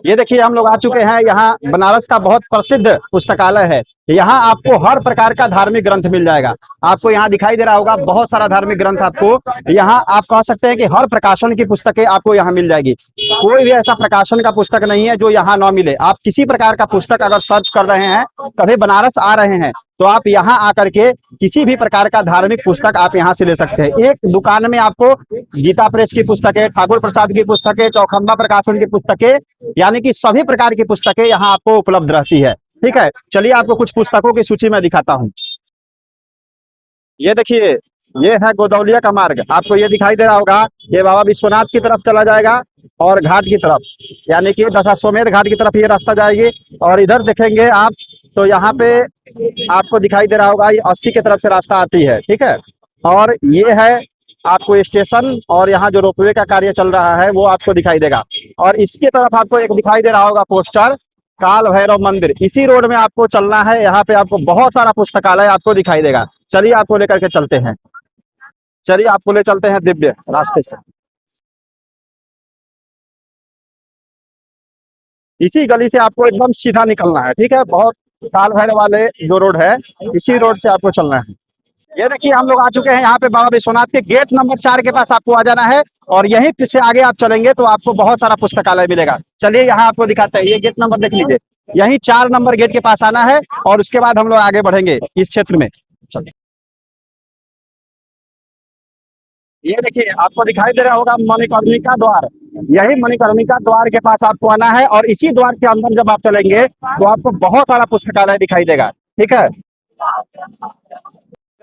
ये देखिए हम लोग आ चुके हैं यहाँ बनारस का बहुत प्रसिद्ध पुस्तकालय है। यहाँ आपको हर प्रकार का धार्मिक ग्रंथ मिल जाएगा। आपको यहाँ दिखाई दे रहा होगा बहुत सारा धार्मिक ग्रंथ आपको यहाँ आप कह सकते हैं कि हर प्रकाशन की पुस्तकें आपको यहाँ मिल जाएगी। कोई भी ऐसा प्रकाशन का पुस्तक नहीं है जो यहाँ ना मिले। आप किसी प्रकार का पुस्तक अगर सर्च कर रहे हैं, कभी बनारस आ रहे हैं, तो आप यहाँ आकर के किसी भी प्रकार का धार्मिक पुस्तक आप यहाँ से ले सकते हैं। एक दुकान में आपको गीता प्रेस की पुस्तकें, ठाकुर प्रसाद की पुस्तकें, चौखंबा प्रकाशन की पुस्तकें, यानी कि सभी प्रकार की पुस्तकें यहाँ आपको उपलब्ध रहती है। ठीक है, चलिए आपको कुछ पुस्तकों की सूची में दिखाता हूँ। ये देखिए, ये है गोदौलिया का मार्ग। आपको ये दिखाई दे रहा होगा, ये बाबा विश्वनाथ की तरफ चला जाएगा और घाट की तरफ, यानी कि दशाश्वमेध घाट की तरफ ये रास्ता जाएगी। और इधर देखेंगे आप तो यहाँ पे आपको दिखाई दे रहा होगा ये 80 की तरफ से रास्ता आती है। ठीक है, और ये है आपको स्टेशन, और यहाँ जो रोपवे का कार्य चल रहा है वो आपको दिखाई देगा। और इसकी तरफ आपको एक दिखाई दे रहा होगा पोस्टर, काल भैरव मंदिर। इसी रोड में आपको चलना है। यहाँ पे आपको बहुत सारा पुस्तकालय आपको दिखाई देगा। चलिए आपको लेकर के चलते हैं, चलिए आपको ले चलते हैं दिव्य रास्ते से। इसी गली से आपको एकदम सीधा निकलना है। ठीक है, बहुत काल भैरव वाले जो रोड है, इसी रोड से आपको चलना है। ये देखिए हम लोग आ चुके हैं यहाँ पे बाबा विश्वनाथ के गेट नंबर 4 के पास आपको आ जाना है। और यहीं पे से आगे आप चलेंगे तो आपको बहुत सारा पुस्तकालय मिलेगा। चलिए यहाँ आपको दिखाते हैं, ये गेट नंबर देख लीजिए, यही 4 नंबर गेट के पास आना है और उसके बाद हम लोग आगे बढ़ेंगे इस क्षेत्र में। चलिए, ये देखिए आपको दिखाई दे रहा होगा मणिकर्णिका द्वार। यही मणिकर्णिका द्वार के पास आपको आना है और इसी द्वार के अंदर जब आप चलेंगे तो आपको बहुत सारा पुस्तकालय दिखाई देगा। ठीक है,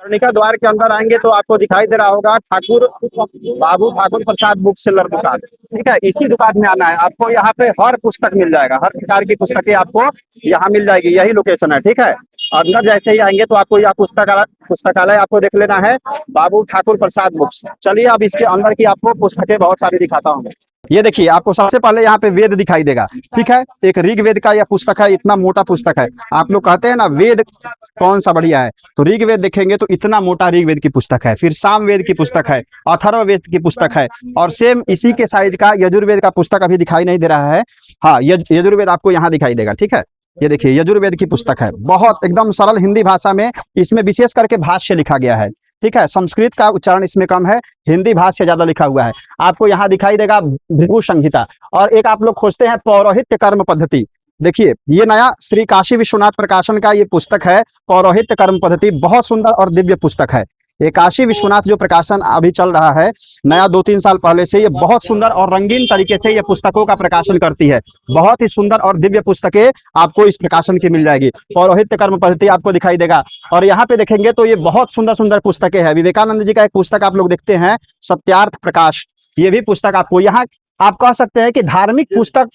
कर्णिका द्वार के अंदर आएंगे तो आपको दिखाई दे रहा होगा ठाकुर बाबू ठाकुर प्रसाद बुक सेलर दुकान। ठीक है, इसी दुकान में आना है आपको। यहाँ पे हर पुस्तक मिल जाएगा, हर प्रकार की पुस्तकें आपको यहाँ मिल जाएगी। यही लोकेशन है। ठीक है, अंदर जैसे ही आएंगे तो आपको यह पुस्तकालय आपको देख लेना है, बाबू ठाकुर प्रसाद बुक्स। चलिए अब इसके अंदर की आपको पुस्तकें बहुत सारी दिखाता हूँ। ये देखिए आपको सबसे पहले यहाँ पे वेद दिखाई देगा। ठीक है, एक ऋग्वेद का यह पुस्तक है, इतना मोटा पुस्तक है। आप लोग कहते हैं ना वेद कौन सा बढ़िया है, तो ऋग्वेद देखेंगे तो इतना मोटा ऋग्वेद की पुस्तक है। फिर सामवेद की पुस्तक है, अथर्ववेद की पुस्तक है, और सेम इसी के साइज का यजुर्वेद का पुस्तक अभी दिखाई नहीं दे रहा है। हाँ, यजुर्वेद आपको यहाँ दिखाई देगा। ठीक है, ये देखिए यजुर्वेद की पुस्तक है, बहुत एकदम सरल हिंदी भाषा में। इसमें विशेष करके भाष्य लिखा गया है। ठीक है, संस्कृत का उच्चारण इसमें कम है, हिंदी भाष्य ज्यादा लिखा हुआ है। आपको यहाँ दिखाई देगा भृगु संहिता। और एक आप लोग खोजते हैं पौरोहित्य कर्म पद्धति। देखिए ये नया श्री काशी विश्वनाथ प्रकाशन का ये पुस्तक है, पौरोहित्य कर्म पद्धति। बहुत सुंदर और दिव्य पुस्तक है। ये काशी विश्वनाथ जो प्रकाशन अभी चल रहा है नया, 2-3 साल पहले से, ये बहुत सुंदर और रंगीन तरीके से ये पुस्तकों का प्रकाशन करती है। बहुत ही सुंदर और दिव्य पुस्तकें आपको इस प्रकाशन की मिल जाएगी। पौरोहित्य कर्म पद्धति आपको दिखाई देगा। और यहाँ पे देखेंगे तो ये बहुत सुंदर सुंदर पुस्तकें हैं। विवेकानंद जी का एक पुस्तक आप लोग देखते हैं, सत्यार्थ प्रकाश। ये भी पुस्तक आपको यहाँ, आप कह सकते हैं कि धार्मिक पुस्तक,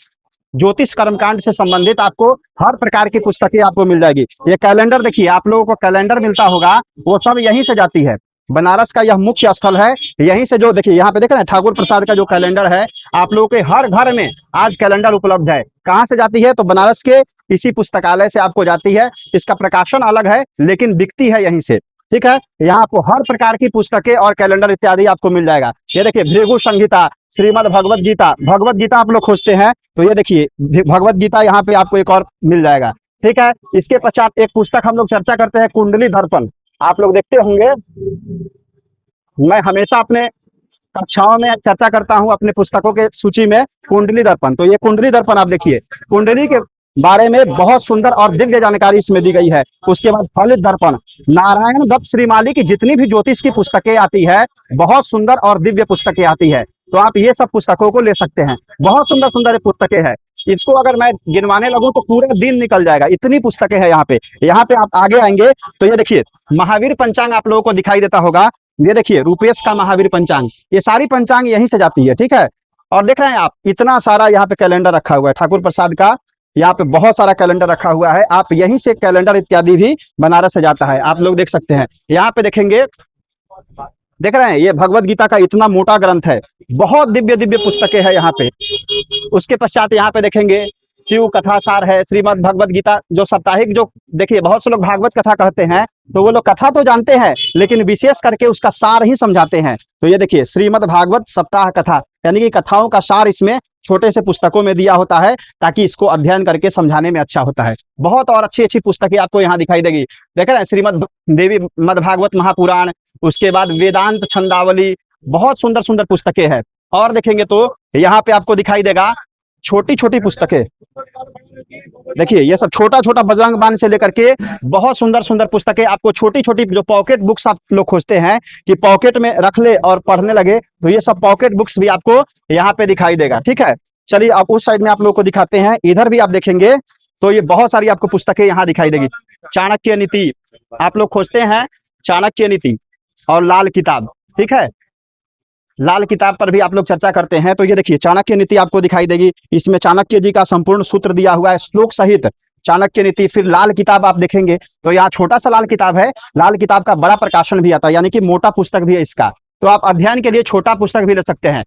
ज्योतिष कर्मकांड से संबंधित आपको हर प्रकार की पुस्तकें आपको मिल जाएगी। ये कैलेंडर देखिए, आप लोगों को कैलेंडर मिलता होगा, वो सब यहीं से जाती है। बनारस का यह मुख्य स्थल है। यहीं से जो देखिए यहाँ पे देख रहे हैं ठाकुर प्रसाद का जो कैलेंडर है, आप लोगों के हर घर में आज कैलेंडर उपलब्ध है। कहाँ से जाती है, तो बनारस के इसी पुस्तकालय से आपको जाती है। इसका प्रकाशन अलग है लेकिन बिकती है यहीं से। ठीक है, यहाँ आपको हर प्रकार की पुस्तकें और कैलेंडर इत्यादि आपको मिल जाएगा। ये देखिए भृगु संहिता, श्रीमद् भगवत गीता। भगवत गीता आप लोग खोजते हैं तो ये देखिए भगवत गीता यहाँ पे आपको एक और मिल जाएगा। ठीक है, इसके पश्चात एक पुस्तक हम लोग चर्चा करते हैं, कुंडली दर्पण। आप लोग देखते होंगे, मैं हमेशा अपने कक्षाओं में चर्चा करता हूं अपने पुस्तकों के सूची में कुंडली दर्पण। तो ये कुंडली दर्पण आप देखिए, कुंडली के बारे में बहुत सुंदर और दिव्य जानकारी इसमें दी गई है। उसके बाद फलित दर्पण, नारायण दत्त श्रीमाली की जितनी भी ज्योतिष की पुस्तकें आती है, बहुत सुंदर और दिव्य पुस्तकें आती है, तो आप ये सब पुस्तकों को ले सकते हैं। बहुत सुंदर सुंदर पुस्तकें हैं। इसको अगर मैं गिनवाने लगूं तो पूरा दिन निकल जाएगा, इतनी पुस्तकें हैं यहाँ पे। यहाँ पे आप आगे आएंगे तो ये देखिए महावीर पंचांग आप लोगों को दिखाई देता होगा। ये देखिए रूपेश का महावीर पंचांग, ये सारी पंचांग यहीं से जाती है। ठीक है, और देख रहे हैं आप इतना सारा यहाँ पे कैलेंडर रखा हुआ है ठाकुर प्रसाद का। यहाँ पे बहुत सारा कैलेंडर रखा हुआ है, आप यहीं से कैलेंडर इत्यादि भी बनारस से जाता है, आप लोग देख सकते हैं। यहाँ पे देखेंगे, देख रहे हैं ये भगवत गीता का इतना मोटा ग्रंथ है, बहुत दिव्य दिव्य पुस्तकें हैं यहाँ पे। उसके पश्चात यहाँ पे देखेंगे शिव कथा सार है, श्रीमद् भगवत गीता जो साप्ताहिक जो, देखिए बहुत से लोग भागवत कथा कहते हैं, तो वो लोग कथा तो जानते हैं लेकिन विशेष करके उसका सार ही समझाते हैं। तो ये देखिए श्रीमद् भागवत सप्ताह कथा, यानी कि कथाओं का सार इसमें छोटे से पुस्तकों में दिया होता है, ताकि इसको अध्ययन करके समझाने में अच्छा होता है। बहुत और अच्छी अच्छी पुस्तकें आपको यहाँ दिखाई देगी। देख रहे हैं, श्रीमद् देवी मद भागवत महापुराण, उसके बाद वेदांत छंदावली, बहुत सुंदर सुंदर पुस्तकें हैं। और देखेंगे तो यहाँ पे आपको दिखाई देगा छोटी छोटी पुस्तकें, देखिए ये सब छोटा छोटा बजरंग बाण से लेकर के बहुत सुंदर सुंदर पुस्तकें आपको, छोटी छोटी जो पॉकेट बुक्स आप लोग खोजते हैं कि पॉकेट में रख ले और पढ़ने लगे, तो ये सब पॉकेट बुक्स भी आपको यहाँ पे दिखाई देगा। ठीक है, चलिए आप उस साइड में आप लोग को दिखाते हैं। इधर भी आप देखेंगे तो ये बहुत सारी आपको पुस्तकें यहाँ दिखाई देगी। चाणक्य नीति आप लोग खोजते हैं, चाणक्य नीति और लाल किताब, ठीक है, लाल किताब पर भी आप लोग चर्चा करते हैं। तो ये देखिए चाणक्य नीति आपको दिखाई देगी, इसमें चाणक्य जी का संपूर्ण सूत्र दिया हुआ है श्लोक सहित, चाणक्य नीति। फिर लाल किताब आप देखेंगे तो यहाँ छोटा सा लाल किताब है, लाल किताब का बड़ा प्रकाशन भी आता है, यानी कि मोटा पुस्तक भी है इसका, तो आप अध्ययन के लिए छोटा पुस्तक भी ले सकते हैं।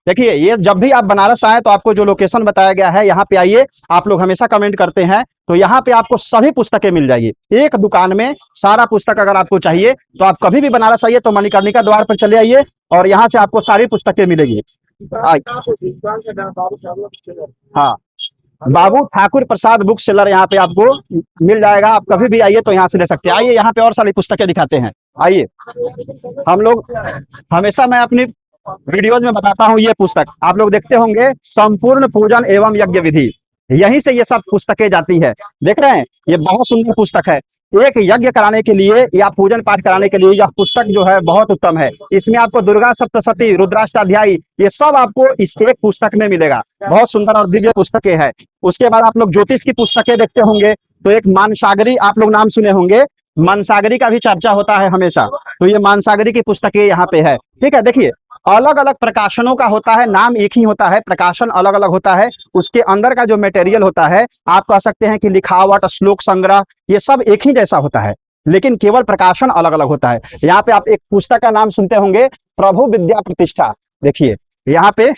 देखिए ये जब भी आप बनारस आए तो आपको जो लोकेशन बताया गया है यहाँ पे आइए, आप लोग हमेशा कमेंट करते हैं, तो यहाँ पे आपको सभी पुस्तकें मिल जाएगी एक दुकान में, सारा पुस्तक अगर आपको चाहिए तो आप कभी भी बनारस आइए तो मणिकर्णिका द्वार पर चले आइए और यहाँ से आपको सारी पुस्तकें मिलेगी। हाँ, बाबू ठाकुर प्रसाद बुक सेलर यहाँ पे आपको मिल जाएगा, आप कभी भी आइए तो यहाँ से ले सकते हैं। आइए यहाँ पे और सारी पुस्तकें दिखाते हैं, आइए। हम लोग हमेशा, मैं अपनी वीडियोज में बताता हूँ, ये पुस्तक आप लोग देखते होंगे, संपूर्ण पूजन एवं यज्ञ विधि, यहीं से ये सब पुस्तकें जाती है। देख रहे हैं, ये बहुत सुंदर पुस्तक है। एक यज्ञ कराने के लिए या पूजन पाठ कराने के लिए यह पुस्तक जो है बहुत उत्तम है। इसमें आपको दुर्गा सप्तशती, रुद्राष्टाध्यायी, ये सब आपको इस एक पुस्तक में मिलेगा। बहुत सुंदर और दिव्य पुस्तकें हैं। उसके बाद आप लोग ज्योतिष की पुस्तकें देखते होंगे, तो एक मानसागरी आप लोग नाम सुने होंगे, मानसागरी का भी चर्चा होता है हमेशा, तो ये मानसागरी की पुस्तकें यहाँ पे है। ठीक है, देखिए अलग अलग प्रकाशनों का होता है, नाम एक ही होता है, प्रकाशन अलग अलग होता है, उसके अंदर का जो मटेरियल होता है, आप कह सकते हैं कि लिखावट, श्लोक संग्रह, ये सब एक ही जैसा होता है, लेकिन केवल प्रकाशन अलग अलग होता है। यहाँ पे आप एक पुस्तक का नाम सुनते होंगे, प्रभु विद्या प्रतिष्ठा। देखिए यहाँ पे,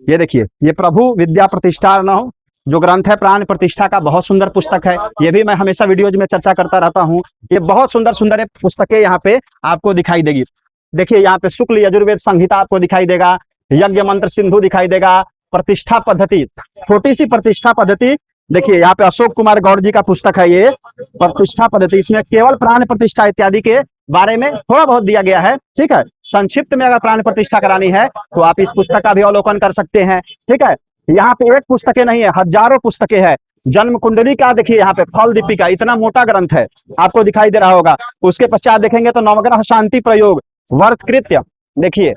ये देखिए, ये प्रभु विद्या प्रतिष्ठा न जो ग्रंथ है, प्राण प्रतिष्ठा का बहुत सुंदर पुस्तक है। ये भी मैं हमेशा वीडियोज में चर्चा करता रहता हूँ। ये बहुत सुंदर सुंदर पुस्तकें यहाँ पे आपको दिखाई देगी। देखिए यहाँ पे शुक्ल यजुर्वेद संहिता आपको दिखाई देगा, यज्ञ मंत्र सिंधु दिखाई देगा, प्रतिष्ठा पद्धति, छोटी सी प्रतिष्ठा पद्धति। देखिए यहाँ पे अशोक कुमार गौड़ जी का पुस्तक है ये प्रतिष्ठा पद्धति, इसमें केवल प्राण प्रतिष्ठा इत्यादि के बारे में थोड़ा बहुत दिया गया है। ठीक है, संक्षिप्त में अगर प्राण प्रतिष्ठा करानी है तो आप इस पुस्तक का भी अवलोकन कर सकते हैं। ठीक है, यहाँ पे एक पुस्तकें नहीं है, हजारों पुस्तकें हैं। जन्म कुंडली का देखिए यहाँ पे, फल दीपिका, इतना मोटा ग्रंथ है, आपको दिखाई दे रहा होगा। उसके पश्चात देखेंगे तो नवग्रह शांति प्रयोग, वर्षकृत्य, देखिए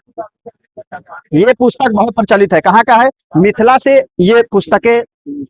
ये पुस्तक बहुत प्रचलित है। कहाँ का है? मिथिला से ये पुस्तकें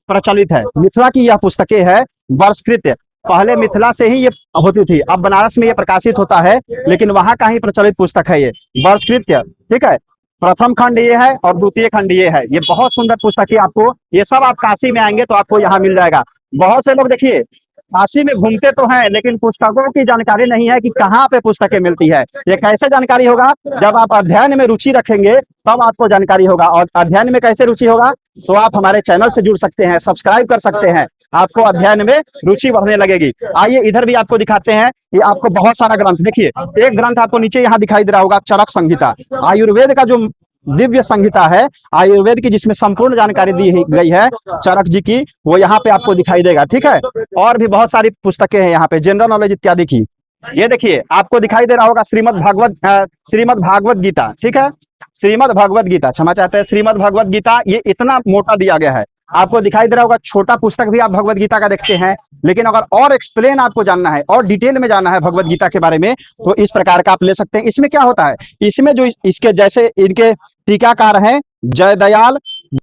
प्रचलित है, मिथिला की यह पुस्तकें है। वर्षकृत्य पहले मिथिला से ही ये होती थी, अब बनारस में ये प्रकाशित होता है, लेकिन वहां का ही प्रचलित पुस्तक है ये वर्षकृत्य। ठीक है, प्रथम खंड ये है और द्वितीय खंड ये है। ये बहुत सुंदर पुस्तक है, आपको ये सब, आप काशी में आएंगे तो आपको यहाँ मिल जाएगा। बहुत से लोग देखिए काशी में घूमते तो हैं, लेकिन पुस्तकों की जानकारी नहीं है कि कहाँ पे पुस्तकें मिलती है। ये कैसे जानकारी होगा? जब आप अध्ययन में रुचि रखेंगे तब आपको जानकारी होगा। और अध्ययन में कैसे रुचि होगा? तो आप हमारे चैनल से जुड़ सकते हैं, सब्सक्राइब कर सकते हैं, आपको अध्ययन में रुचि बढ़ने लगेगी। आइए इधर भी आपको दिखाते हैं, ये आपको बहुत सारा ग्रंथ, देखिए एक ग्रंथ आपको नीचे यहाँ दिखाई दे रहा होगा, चरक संहिता, आयुर्वेद का जो दिव्य संहिता है आयुर्वेद की, जिसमें संपूर्ण जानकारी दी गई है चरक जी की, वो यहाँ पे आपको दिखाई देगा। ठीक है, और भी बहुत सारी पुस्तकें हैं यहाँ पे, जनरल नॉलेज इत्यादि की। ये देखिए आपको दिखाई दे रहा होगा श्रीमद् भागवत गीता। ठीक है, श्रीमद् भगवत गीता, क्षमा चाहते हैं, श्रीमद् भगवत गीता, ये इतना मोटा दिया गया है, आपको दिखाई दे रहा होगा। छोटा पुस्तक भी आप भगवत गीता का देखते हैं, लेकिन अगर और एक्सप्लेन आपको जानना है और डिटेल में जानना है भगवत गीता के बारे में, तो इस प्रकार का आप ले सकते हैं। इसमें क्या होता है, इसमें जो इसके जैसे इनके टीकाकार हैं जयदयाल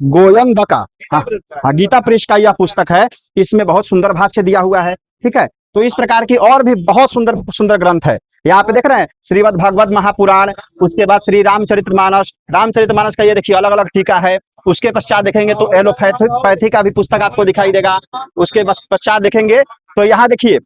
गोयंदका, हाँ, गीता प्रेस का यह पुस्तक है, इसमें बहुत सुंदर भाष्य दिया हुआ है। ठीक है, तो इस प्रकार की और भी बहुत सुंदर सुंदर ग्रंथ है। यहाँ पे देख रहे हैं श्रीमद् भागवत महापुराण, उसके बाद श्री रामचरितमानस, रामचरितमानस का ये देखिए अलग अलग टीका है। उसके पश्चात देखेंगे तो एलोपैथी का भी पुस्तक आपको दिखाई देगा। उसके पश्चात देखेंगे तो यहाँ देखिए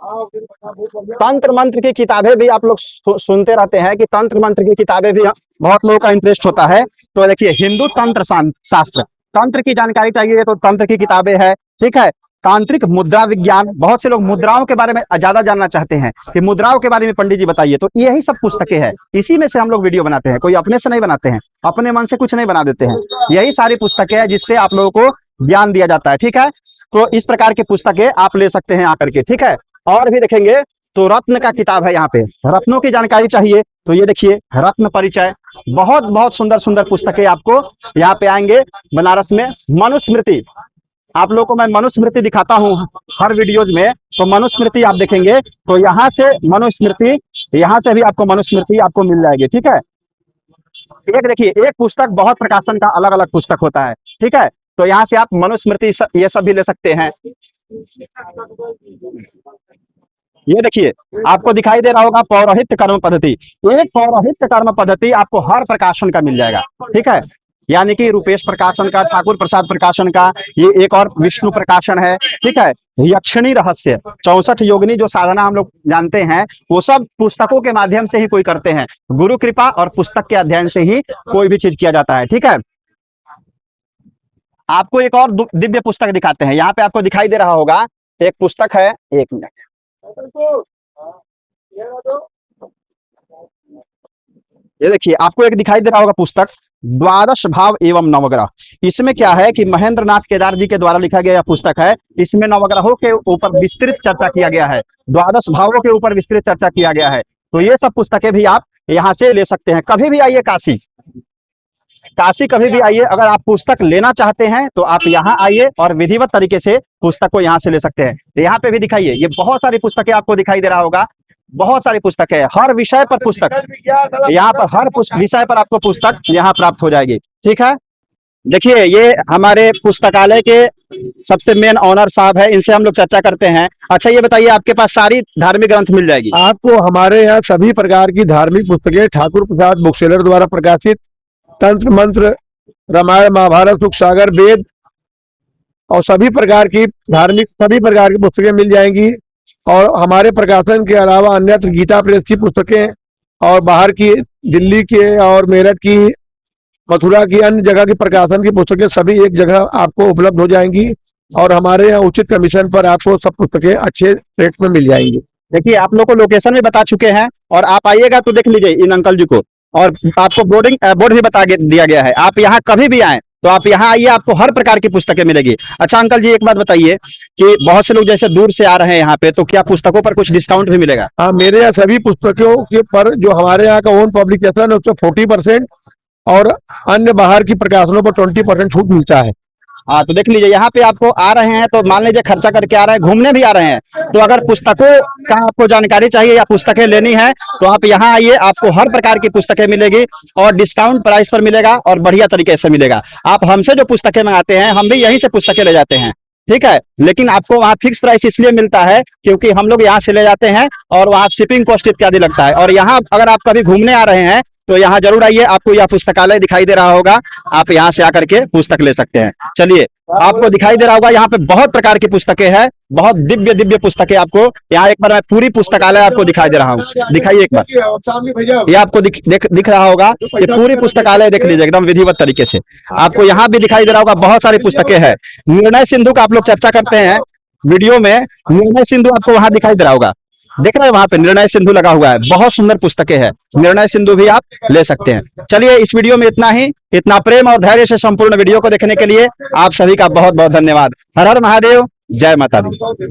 तंत्र मंत्र की किताबें भी आप लोग सुनते रहते हैं कि तंत्र मंत्र की किताबें भी बहुत लोगों का इंटरेस्ट होता है। तो देखिए हिंदू तंत्र शास्त्र, तंत्र की जानकारी चाहिए तो तंत्र की किताबें है, ठीक है। तांत्रिक मुद्रा विज्ञान, बहुत से लोग मुद्राओं के बारे में ज्यादा जानना चाहते हैं कि मुद्राओं के बारे में पंडित जी बताइए, तो यही सब पुस्तकें हैं, इसी में से हम लोग वीडियो बनाते हैं, कोई अपने से नहीं बनाते हैं, अपने मन से कुछ नहीं बना देते हैं। यही सारी पुस्तकें हैं जिससे आप लोगों को ज्ञान दिया जाता है, ठीक है। तो इस प्रकार की पुस्तकें आप ले सकते हैं आकर के, ठीक है। और भी देखेंगे तो रत्न का किताब है, यहाँ पे रत्नों की जानकारी चाहिए तो ये देखिए रत्न परिचय, बहुत बहुत सुंदर सुंदर पुस्तकें आपको यहाँ पे आएंगे बनारस में। मनुस्मृति, आप लोगों को मैं मनुस्मृति दिखाता हूँ हर वीडियोज में, तो मनुस्मृति आप देखेंगे तो यहाँ से मनुस्मृति, यहाँ से भी आपको मनुस्मृति आपको मिल जाएगी, ठीक है। एक देखिए, एक पुस्तक बहुत प्रकाशन का अलग अलग पुस्तक होता है, ठीक है। तो यहाँ से आप मनुस्मृति ये सब भी ले सकते हैं। ये देखिए आपको दिखाई दे रहा होगा पौरोहित्य कर्म पद्धति, एक पौरोहित्य कर्म पद्धति आपको हर प्रकाशन का मिल जाएगा, ठीक है। यानी कि रूपेश प्रकाशन का, ठाकुर प्रसाद प्रकाशन का, ये एक और विष्णु प्रकाशन है, ठीक है। यक्षिणी रहस्य, 64 योगिनी जो साधना हम लोग जानते हैं, वो सब पुस्तकों के माध्यम से ही कोई करते हैं, गुरु कृपा और पुस्तक के अध्ययन से ही कोई भी चीज किया जाता है, ठीक है। आपको एक और दिव्य पुस्तक दिखाते हैं, यहाँ पे आपको दिखाई दे रहा होगा एक पुस्तक है, 1 मिनट, ये देखिए आपको एक दिखाई दे रहा होगा पुस्तक द्वादश भाव एवं नवग्रह। इसमें क्या है कि महेंद्र नाथ केदार जी के द्वारा लिखा गया यह पुस्तक है। इसमें नवग्रहों के ऊपर विस्तृत चर्चा किया गया है, द्वादश भावों के ऊपर विस्तृत चर्चा किया गया है। तो ये सब पुस्तकें भी आप यहाँ से ले सकते हैं। कभी भी आइए काशी, काशी कभी भी आइए, अगर आप पुस्तक लेना चाहते हैं तो आप यहाँ आइए और विधिवत तरीके से पुस्तक को यहाँ से ले सकते हैं। तो यहाँ पे भी दिखाइए, ये बहुत सारी पुस्तकें आपको दिखाई दे रहा होगा, बहुत सारी पुस्तकें हैं, हर विषय पर पुस्तक, यहाँ पर हर विषय पर आपको पुस्तक यहाँ प्राप्त हो जाएगी, ठीक है। देखिए ये हमारे पुस्तकालय के सबसे मेन ऑनर साहब है, इनसे हम लोग चर्चा करते हैं। अच्छा ये बताइए, आपके पास सारी धार्मिक ग्रंथ मिल जाएगी? आपको हमारे यहाँ सभी प्रकार की धार्मिक पुस्तकें ठाकुर प्रसाद बुक सेलर द्वारा प्रकाशित, तंत्र मंत्र, रामायण महाभारत, सुख सागर, वेद और सभी प्रकार की धार्मिक सभी प्रकार की पुस्तकें मिल जाएंगी। और हमारे प्रकाशन के अलावा अन्यत्र गीता प्रेस की पुस्तकें और बाहर की दिल्ली के और मेरठ की, मथुरा की, अन्य जगह की प्रकाशन की पुस्तकें सभी एक जगह आपको उपलब्ध हो जाएंगी। और हमारे यहाँ उचित कमीशन पर आपको सब पुस्तकें अच्छे रेट में मिल जाएंगी। देखिए आप लोग को लोकेशन भी बता चुके हैं, और आप आइएगा तो देख लीजिए इन अंकल जी को, और आपको बोर्ड भी बता दिया गया है। आप यहाँ कभी भी आए तो आप यहाँ आइए, आपको हर प्रकार की पुस्तकें मिलेगी। अच्छा अंकल जी एक बात बताइए कि बहुत से लोग जैसे दूर से आ रहे हैं यहाँ पे, तो क्या पुस्तकों पर कुछ डिस्काउंट भी मिलेगा? हाँ, मेरे यहाँ सभी पुस्तकों के पर जो हमारे यहाँ का ओन पब्लिकेशन है उसमें 40% और अन्य बाहर की प्रकाशनों पर 20% छूट मिलता है। हाँ तो देख लीजिए, यहाँ पे आपको आ रहे हैं तो मान लीजिए खर्चा करके आ रहे हैं, घूमने भी आ रहे हैं, तो अगर पुस्तकों का आपको जानकारी चाहिए या पुस्तकें लेनी है तो आप यहाँ आइए, आपको हर प्रकार की पुस्तकें मिलेगी और डिस्काउंट प्राइस पर मिलेगा और बढ़िया तरीके से मिलेगा। आप हमसे जो पुस्तकें मंगाते हैं, हम भी यहीं से पुस्तकें ले जाते हैं, ठीक है। लेकिन आपको वहाँ फिक्स प्राइस इसलिए मिलता है क्योंकि हम लोग यहाँ से ले जाते हैं और वहाँ शिपिंग कॉस्ट इत्यादि लगता है। और यहाँ अगर आप कभी घूमने आ रहे हैं तो यहाँ जरूर आइए, आपको यह पुस्तकालय दिखाई दे रहा होगा, आप यहाँ से आकर के पुस्तक ले सकते हैं। चलिए, आपको दिखाई दे रहा होगा यहाँ पे बहुत प्रकार की पुस्तकें हैं, बहुत दिव्य दिव्य पुस्तकें। आपको यहाँ एक बार मैं पूरी पुस्तकालय आपको दिखाई दे रहा हूँ, दिखाइए एक बार, ये आपको दिख रहा होगा, ये पूरी पुस्तकालय देख लीजिए एकदम विधिवत तरीके से। आपको यहाँ भी दिखाई दे रहा होगा, बहुत सारी पुस्तकें हैं। निर्णय सिंधु का आप लोग चर्चा करते हैं वीडियो में, निर्णय सिंधु आपको वहां दिखाई दे रहा होगा, देख रहे हैं वहां पे निर्णय सिंधु लगा हुआ है, बहुत सुंदर पुस्तकें हैं, निर्णय सिंधु भी आप ले सकते हैं। चलिए इस वीडियो में इतना ही। इतना प्रेम और धैर्य से संपूर्ण वीडियो को देखने के लिए आप सभी का बहुत बहुत धन्यवाद। हर हर महादेव, जय माता दी।